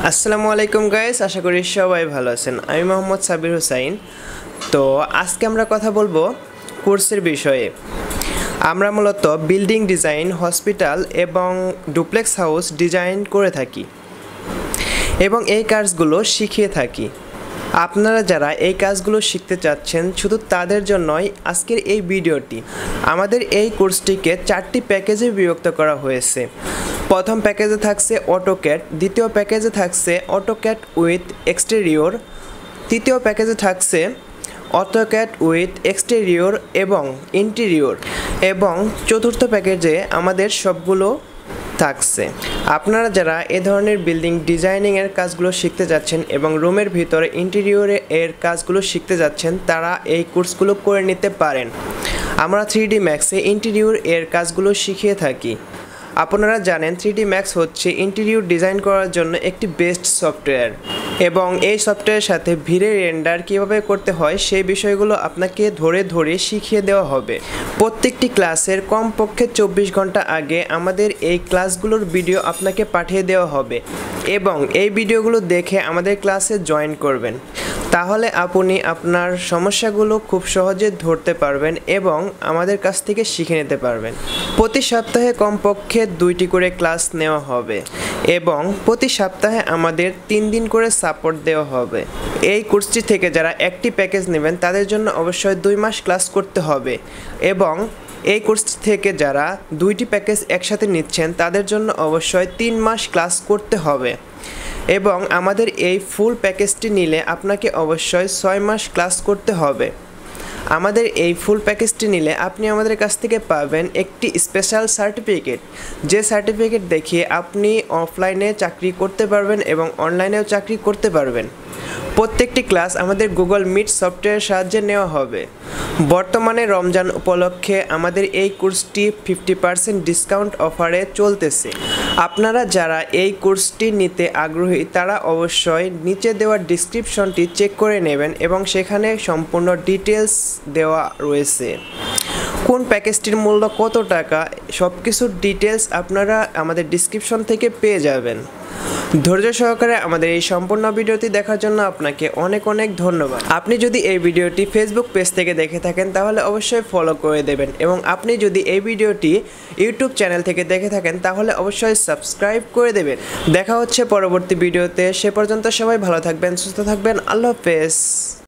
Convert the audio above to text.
আসসালামু আলাইকুম গাইস, আশা করি সবাই ভালো আছেন। আমি মোহাম্মদ সাবির হোসাইন। তো আজকে আমরা কথা বলবো কোর্সের বিষয়ে। আমরা মূলত বিল্ডিং ডিজাইন, হসপিটাল এবং ডুপ্লেক্স হাউস ডিজাইন করে থাকি এবং এই কাজগুলো শিখিয়ে থাকি। আপনারা যারা এই কাজগুলো শিখতে চাচ্ছেন শুধু তাদের জন্যই আজকের এই ভিডিওটি। আমাদের এই কোর্সটিকে 4টি প্যাকেজে বিভক্ত করা হয়েছে। প্রথম প্যাকেজে থাকছে অটোক্যাড, দ্বিতীয় প্যাকেজে থাকছে অটোক্যাড উইথ এক্সটেরিয়র, তৃতীয় প্যাকেজে থাকছে অটোক্যাড উইথ এক্সটেরিয়র এবং ইন্টেরিয়র, এবং চতুর্থ প্যাকেজে আমাদের সবগুলো থাকছে। আপনারা যারা এ ধরনের বিল্ডিং ডিজাইনিংয়ের কাজগুলো শিখতে যাচ্ছেন এবং রুমের ভিতরে ইন্টেরিয়রে এর কাজগুলো শিখতে যাচ্ছেন, তারা এই কোর্সগুলো করে নিতে পারেন। আমরা 3D ম্যাক্সে ইন্টেরিয়র এর কাজগুলো শিখিয়ে থাকি। আপনারা জানেন 3D ম্যাক্স হচ্ছে ইন্টেরিয়র ডিজাইন করার জন্য একটি বেস্ট সফটওয়্যার, এবং এই সফটওয়্যারের সাথে ভিড়ের রেন্ডার কীভাবে করতে হয় সেই বিষয়গুলো আপনাকে ধরে ধরে শিখিয়ে দেওয়া হবে। প্রত্যেকটি ক্লাসের কমপক্ষে 24 ঘন্টা আগে আমাদের এই ক্লাসগুলোর ভিডিও আপনাকে পাঠিয়ে দেওয়া হবে, এবং এই ভিডিওগুলো দেখে আমাদের ক্লাসে জয়েন করবেন। তাহলে আপনি আপনার সমস্যাগুলো খুব সহজে ধরতে পারবেন এবং আমাদের কাছ থেকে শিখে নিতে পারবেন। প্রতি সপ্তাহে কমপক্ষে 2টি করে ক্লাস নেওয়া হবে এবং প্রতি সপ্তাহে আমাদের 3 দিন করে সাপোর্ট দেওয়া হবে। এই কোর্সটি থেকে যারা একটি প্যাকেজ নেবেন তাদের জন্য অবশ্যই 2 মাস ক্লাস করতে হবে, এবং এই কোর্সটি থেকে যারা 2টি প্যাকেজ একসাথে নিচ্ছেন তাদের জন্য অবশ্যই 3 মাস ক্লাস করতে হবে। এবং আমাদের এই ফুল প্যাকেজটি নিলে আপনাকে অবশ্যই 6 মাস ক্লাস করতে হবে। আমাদের এই ফুল প্যাকেজটি নিলে আপনি আমাদের কাছ থেকে পাবেন একটি স্পেশাল সার্টিফিকেট, যে সার্টিফিকেট দেখিয়ে আপনি অফলাইনে চাকরি করতে পারবেন এবং অনলাইনেও চাকরি করতে পারবেন। প্রত্যেকটি ক্লাস আমাদের গুগল মিট সফটওয়্যারের সাহায্যে নেওয়া হবে। বর্তমানে রমজান উপলক্ষে আমাদের এই কোর্সটি 50% ডিসকাউন্ট অফারে চলতেছে। আপনারা যারা এই কোর্সটি নিতে আগ্রহী তারা অবশ্যই নিচে দেওয়া ডিসক্রিপশনটি চেক করে নেবেন, এবং সেখানে সম্পূর্ণ ডিটেলস দেওয়া রয়েছে। কোন প্যাকেজটির মূল্য কত টাকা সব কিছুর ডিটেলস আপনারা আমাদের ডিসক্রিপশন থেকে পেয়ে যাবেন। ধৈর্য সহকারে আমাদের এই সম্পূর্ণ ভিডিওটি দেখার জন্য আপনাকে অনেক অনেক ধন্যবাদ। আপনি যদি এই ভিডিওটি ফেসবুক পেজ থেকে দেখে থাকেন তাহলে অবশ্যই ফলো করে দেবেন, এবং আপনি যদি এই ভিডিওটি ইউটিউব চ্যানেল থেকে দেখে থাকেন তাহলে অবশ্যই সাবস্ক্রাইব করে দেবেন। দেখা হচ্ছে পরবর্তী ভিডিওতে। সে পর্যন্ত সবাই ভালো থাকবেন, সুস্থ থাকবেন। আল্লাহ হাফেজ।